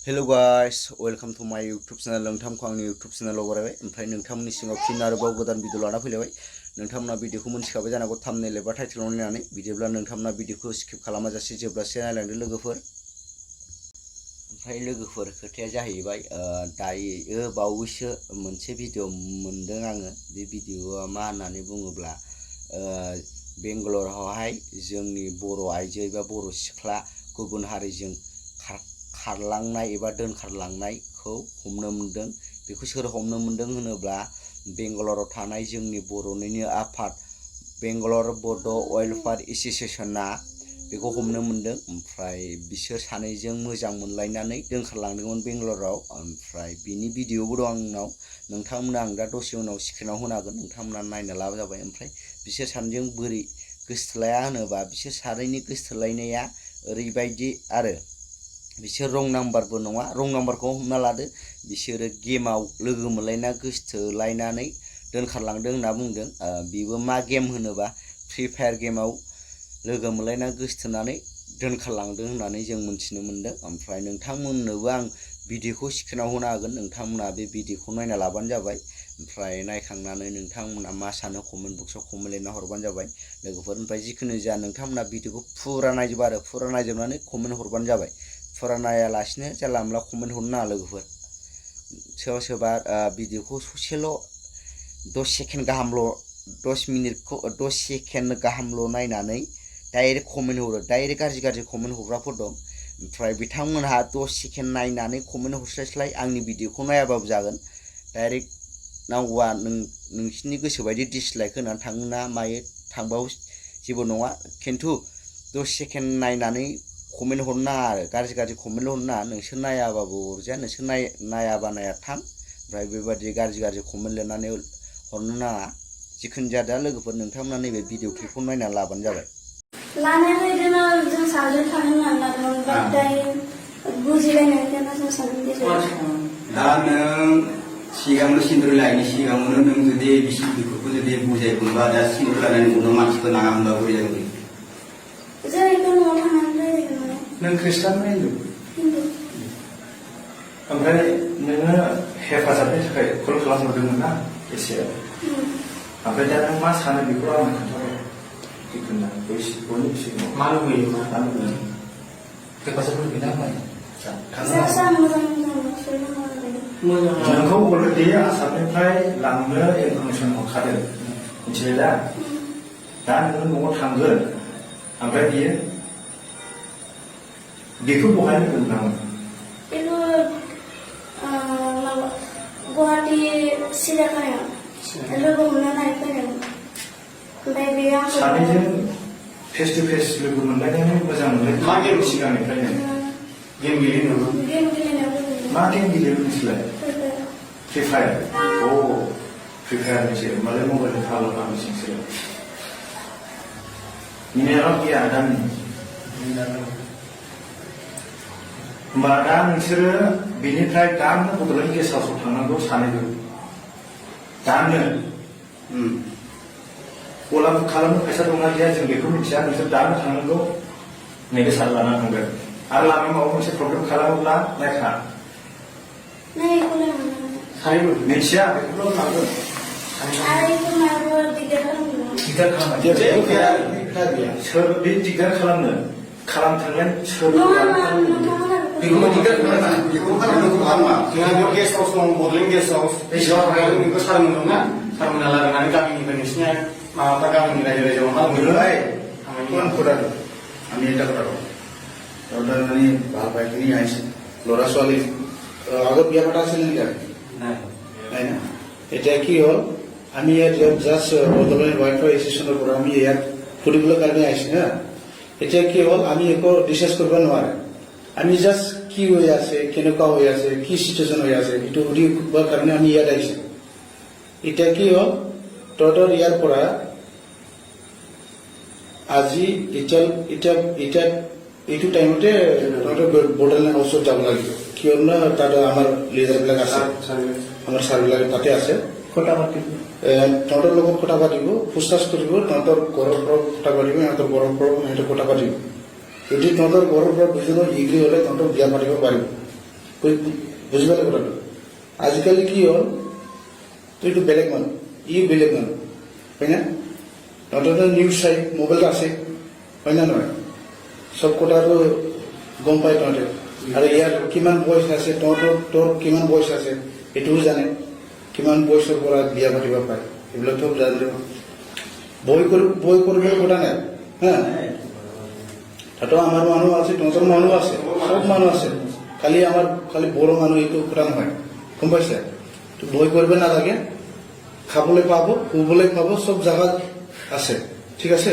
Hello guys welcome to my YouTube channel नोंथांखौ आंनि YouTube चैनलाव बरायबाय ओमफ्राय नोंथांमोननि सिगाङाव फिन आरोबाव गोदान भिडिअ लाना फैलायबाय नोंथांमोना भिडिअखौ मोनथिखाबाय जानांगौ थाम्बनेल एबा टाइटेलाव नायनानै बिदिब्ला नोंथांमोना भिडिअखौ स्किप खालामाजासे जोबजासे नायलांदो लोगोफोर ओमफ्राय लोगोफोर खोथाया जाहैबाय दायो बावैसो मोनसे भिडिअ मोनदों आङो बे भिडिअआ मा होननानै बुङोब्ला बेंगालरावहाय जोंनि बर' आइजो एबा बर' सिख्ला गुबुन हारिजों खारलांनाय एबा दोनखारलांनायखौ हमनो मोनदों। बेखौ सोर हमनो मोनदों होनोब्ला बेंगालराव थानाय जोंनि बर'निनो आफाद बेंगालर बड' वेलफेयार एस'सिएशना बेखौ हमनो मोनदों। ओमफ्राय बिसोर सानैजों मोजां मोनलायनानै दोनखारलांदोंमोन बेंगालराव। ओमफ्राय बिनि भिडिअबो दं आंनाव, नोंथांमोना आं दा दसे उनाव स्क्रिनाव होनो हागोन, नोंथांमोना नायना लाबानो जाबाय। ओमफ्राय बिसोर सानैजों बोरै गोसथोलाया होनोबा बिसोर सानैनि गोसथोलायनाया ओरैबायदि आरो बिसोर रं नाम्बारबो नङा, रं नाम्बारखौ हमना लादो। बिसोरो गेमाव लोगो मोनलायना गोसथोलायनानै दोनखारलांदों होनना बुंदों। बेबो मा गेम होनोबा फ्रि फायार गेमाव लोगो मोनलायना गोसथोनानै दोनखारलांदों होननानै जों मिथिनो मोनदों। ओमफ्राय नोंथांमोननोबो आं भिडिअखौ स्क्रिनाव होनो हागोन, नोंथांमोना बे भिडिअखौ नायना लाबानो जाबाय। ओमफ्राय नायखांनानै नोंथांमोना मा सानो कमेन्ट बक्सआव कमेन्ट लिरना हरबानो जाबाय लोगोफोर। ओमफ्राय जिखुनु जाया नोंथांमोना भिडिअखौ फुरा नायजोब आरो फुरा नायजोबनानै कमेन्ट हरबानो जाबाय। फुरा नायालासिनो जानला मोनला कमेन्ट हरनो नाङा लोगोफोर। सोरबा सोरबा भिडिअखौ ससेल' 10 सेकेन्ड गाहामल' 10 सेकेन्ड गाहामल' नायनानै डाइरेक्ट कमेन्ट हरो, डाइरेक्ट गाज्रि कमेन्ट हरग्राफोर दं। ओमफ्राय बिथांमोनहा 10 सेकेन्ड नायनानै कमेन्ट हरस्लायस्लाय आंनि भिडिअखौ नायाबाबो जागोन, डाइरेक्ट नांगौबा नोंसिनि गोसोबायदि डिसलाइक होनानै थाङोना मायो थांबाबो जेबो नङा, खिन्थु 10 सेकेन्ड नायनानै कमेन्ट हरनो नाङा आरो गाज्रि कमेन्ट हरनो नाङा। नोंसोर नायाबाबो अरजाया, नोंसोर नायाबा नाया थां। ओमफ्राय बेबायदि गाज्रि कमेन्ट लिरनानै हरनो नाङा। जिखुनु जाया दा लोगोफोर नोंथांमोना नैबे भिडिअ क्लिपखौ नायना लाबानो जाबाय। लानायालाय जों सानैजों थांनो होननानै लादोंमोन, दायो बुजिलायनायखायनो जों सानैजों गेजेराव दा नों सिगांनो सिन्दुर लायनि सिगाङावनो नों जुदि बिसि बिखौ जुदि बुजायगोनबा दा सिन्दुर लानायनि उनाव मानसिखौ नाङा होनबा बोरै जागोन? जों बेखौ न'आव थांनानै रायज्लायगोन। नों खृष्टान ना हिन्दु? हिन्दु। ओमफ्राय नोङो हेफाजाबनि थाखाय कल खालामहरदोंमोन ना एसे, ओमफ्राय दा नों मा सानो बेखौ आंनो खोन्थाबाय। जिखुनु बयनिबो सिगाङाव मा लुबैयो, मा लुबैयो हेफाजाब लुबैना नोंखौ अलरेडि आसामनिफ्राय लांनो इनफरमेसन हरखादों, मिथिबाय दा नोङो न'आव थांगोन। ओमफ्राय बेखौ बहाय लोगो मोनामोन? बेखौ गुवाहाटि सिरियाखानायाव लोगो मोननानै फैदों। ओमफ्राय बेयो सानैजों फेस टु फेस लोगो मोनलायनानै मोजां मोनलाय मा गेम सिगांनिफ्रायनो गेम गेलेनो मा गेम गेलेयो नोंसोरलाय? फ्रि फायार। अ फ्रि फायार नोंसोर होमबालाय मबाइलजों थाल' नोंसोर मिनियाल' गैया गामि होमबा दा नोंसोरो बेनिफ्राय दानो बड'लेण्ड गेस्ट हाउसआव थांनांगौ सानैबो दानो। अला बुक खालामनो फैसा दंना गैया जों बेखौ मिथिया, नोंसोर दानो थांनांगौ, नैबे सार लाना थांगोन। आरो लामायाव माबा मोनसे प्रब्लेम खालामोब्ला नायखा मिथिया बेखौल' थांगोन। दिगदार खालामनाय सोर बे दिगदार खालामथोंलाय सोर बेखौ दिगदार खालामा जोंहा बेयाव गेस्ट हाउस दं, बड'लेण्ड गेस्ट हाउस। बेसेबां थांगोन बेखौ सारमोन दंना, सारमोना लागायनानै गामिनिफ्राय नोंसिनिया माबाफ्रा गामिनि रायजो আমি এটা কথা কওঁ মানে ভাল পাইখিনি আহিছে ল'ৰা ছোৱালী আগত বিয়া পতা আছিল নেকি? নাই না। এতিয়া কি হ'ল, আমি ইয়াত জাষ্ট বড'লেণ্ড ৱেলফেয়াৰ এছ'চিয়েশ্যনৰ পৰা আমি ইয়াত ফুৰিবলৈ কাৰণে আহিছোঁ হা। এতিয়া কি হ'ল, আমি একো ডিছকাছ কৰিব নোৱাৰে। আমি জাষ্ট কি হৈ আছে, কেনেকুৱা হৈ আছে, কি চিটুৱেশ্যন হৈ আছে এইটো সুধিবৰ কাৰণে আমি ইয়াত আহিছোঁ। এতিয়া কি হ'ল, তহঁতৰ ইয়াৰ পৰা আজি এইটো টাইমতে বড'লেণ্ড হাউচত যাব লাগিব, কিয়নো তাত আমাৰ লিডাৰবিলাক আছে, আমাৰ ছাৰবিলাক তাতে আছে। তহঁতৰ লগত কথা পাতিব, ফুচফাচ কৰিব, তহঁতৰ ঘৰৰ পৰা কথা পাতিব, সিহঁতৰ ঘৰৰ পৰা সিহঁতৰ কথা পাতিব। যদি তহঁতৰ ঘৰৰ পৰা দুজনৰ এগ্ৰী হ'লে তহঁতক বিয়া পাতিব পাৰিব। বুজি পালে কথাটো আজিকালি কি হ'ল তইতো বেলেগ মানুহ ই বেলেগ মানুহ হয় না তহঁতে নিউজ চাই মোবাইল আছে হয় না নহয় চব কথাটো গম পাই তহঁতে আৰু ইয়াৰ কিমান বয়স আছে তোৰ কিমান বয়স আছে এইটোও জানে কিমান বয়সৰ পৰা বিয়া পাতিব পাৰে এইবিলাক চব জানে বই কৰিবলৈ কথা নাই হা তাতো আমাৰ মানুহ আছে তহঁতৰ মানুহ আছে চব মানুহ আছে খালি বড়ো মানুহ এইটো কথা নহয় গম পাইছে বই কৰিব নালাগে খাবলৈ পাব শুবলৈ পাব চব জাগাত আছে ঠিক আছে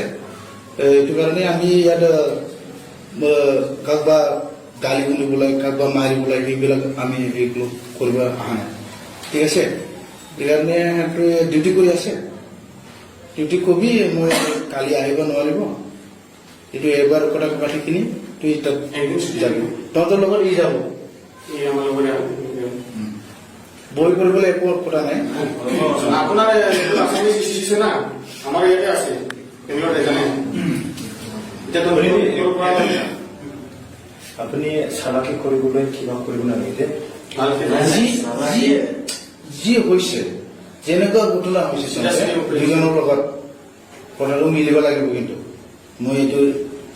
এইটো কাৰণে আমি ইয়াত কাৰোবাৰ গালি শুনিবলৈ কাৰোবাৰ মাৰিবলৈ সেইবিলাক আমি এইগুলো কৰিব অহা নাই ঠিক আছে সেইকাৰণে ডিউটি কৰি আছে ডিউটি কবি মই কালি আহিব নোৱাৰিব এইটো এবাৰ কথা পাতিখিনি তুই তাত যাবি তহঁতৰ লগত ই যাব বই কৰিবলৈ একো কথা নাই আপোনাৰ আসামি দিছে না আমাৰ ইয়াতে আছে বেংগলত এজনে এতিয়া আপুনি চালাকি কৰিবলৈ কিবা কৰিব নালাগে যি হৈছে যেনেকুৱা ঘটনা হৈছে দুজনৰ লগত কথাটো মিলিব লাগিব কিন্তু মই এইটো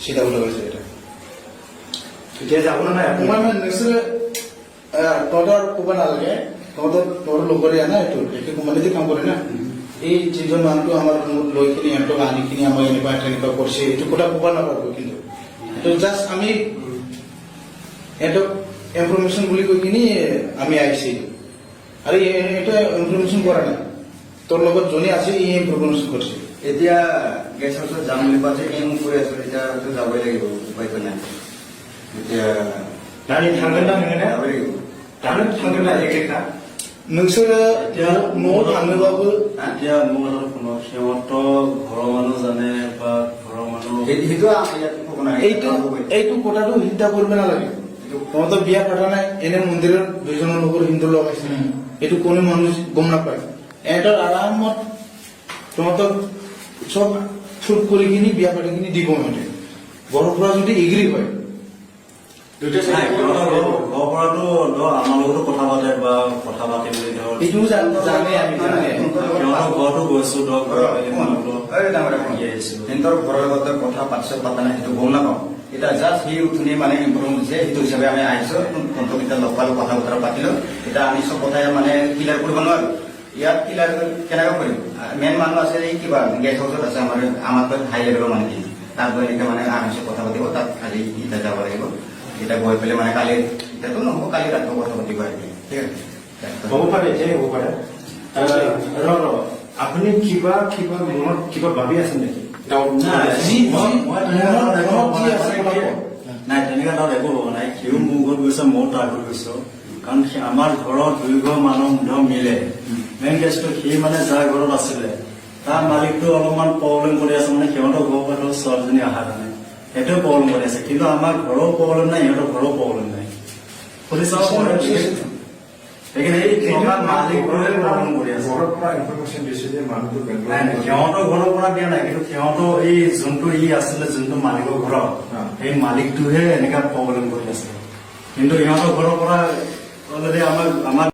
চিধা কথা কৈছো এটা এতিয়া যাব নে নাই মই নিশ্চয় তহঁতৰ ক'ব নালাগে তোৰ লগৰীয়া না এইটো কোম্পানীতে কাম কৰে না এই যিজন মানুহটো আমাৰ লৈ কিনি সিহঁতক আনি কিনি আমাৰ এনেকুৱা তেনেকুৱা কৰিছে এইটো কথা ক'ব নাপাব কিন্তু এইটো জাষ্ট আমি সিহঁতক ইনফৰমেশ্যন বুলি কৈ কিনি আমি আহিছে আৰু এটা ইনফৰমেশ্যন কৰা নাই তোৰ লগত যোনে আছে ই ইনফৰমেশ্যন কৰিছে এতিয়া গেছ হাউচত যাম বুলি কোৱা যে এম কৰি আছো এতিয়াতো যাবই লাগিব উপায়তো নাই এতিয়া नानी थांगोन ना नोङो যাবই লাগিব थांगोन ना एकेखा नोंसोरो न'आव थाङोबाबो এতিয়া মোক এটা শুনক সিহঁতৰ ঘৰৰ মানুহ জানে বা ঘৰৰ মানুহ সেইটো ইয়াত ক'ব নাই এইটো কথাটো চিন্তা কৰিব নালাগে তহঁতৰ বিয়া পতা নাই এনে মন্দিৰত দুইজনৰ লগৰ হিন্দু লগাইছে এইটো কোনো মানুহ গম নাপায় এহঁতৰ আৰামত তহঁতক চব চুট কৰি কিনি বিয়া পাতি কিনি দিব সিহঁতে ঘৰৰ পৰা যদি এগ্ৰী হয় দুটা নাই চাইড ঘৰৰ পৰাতো ধৰ আমাৰ লগতো কথা পাতে বা কথা পাতি বুলি ধৰ এইটো জানে আমি জানে সিহঁতৰ ঘৰতো গৈছো ধৰক সিহঁতৰ ঘৰৰ লগত কথা পাতিছে পাতা নাই সেইটো গম নাপাওঁ এতিয়া জাষ্ট সি উঠনি মানে ইনফৰ্ম দিছে সেইটো হিচাপে আমি আহিছো তহঁতক এতিয়া লগ পালো কথা বতৰা পাতিলো এতিয়া আমি চব কথাই মানে ক্লিয়াৰ কৰিব নোৱাৰো ইয়াত ক্লিয়াৰ কেনেকৈ কৰিম মেইন মানুহ আছে এই কিবা গেছ হাউচত আছে আমাতকৈ হাই লেভেলৰ মানুহখিনি তাত গৈ এনেকৈ মানে আৰামছে কথা পাতিব তাত খালি এতিয়া যাব লাগিব এতিয়া গৈ পেলাই মানে কালি এতিয়াতো নহ'ব কালি ৰাতিপুৱা কথা পাতিব আহিব ঠিক আছে হ'ব পাৰে এতিয়াই হ'ব পাৰে আপুনি কিবা মনত কিবা ভাবি আছে নেকি নাই তেনেকুৱা তাত একো হোৱা নাই সিও মোৰ ঘৰত গৈছে ময়ো তাৰ ঘৰত গৈছো কাৰণ আমাৰ ঘৰত দুই ঘৰ মানুহ ধৰ মিলে মেইন কেছটো সি মানে যাৰ ঘৰত আছিলে তাৰ মালিকটো অলপমান প্ৰব্লেম কৰি আছে মানে সিহঁতৰ ঘৰৰ পৰা ধৰ ছোৱালীজনী অহাৰ কাৰণে সেইটোৱে প্ৰব্লেম কৰি আছে কিন্তু আমাৰ ঘৰৰ প্ৰব্লেম নাই সিহঁতৰ ঘৰৰ প্ৰব্লেম নাই সুধি চাব সেইকাৰণে এই মালিকবোৰে প্ৰব্লেম কৰি আছে ঘৰৰ পৰা ইনফৰমেশ্যন দিছে যে মানুহটো নাই নাই সিহঁতৰ ঘৰৰ পৰা দিয়া নাই কিন্তু সিহঁতৰ এই যোনটো ই আছিলে যোনটো মালিকৰ ঘৰত সেই মালিকটোহে এনেকা প্ৰব্লেম কৰি আছে কিন্তু সিহঁতৰ ঘৰৰ পৰা অলৰেডি আমাৰ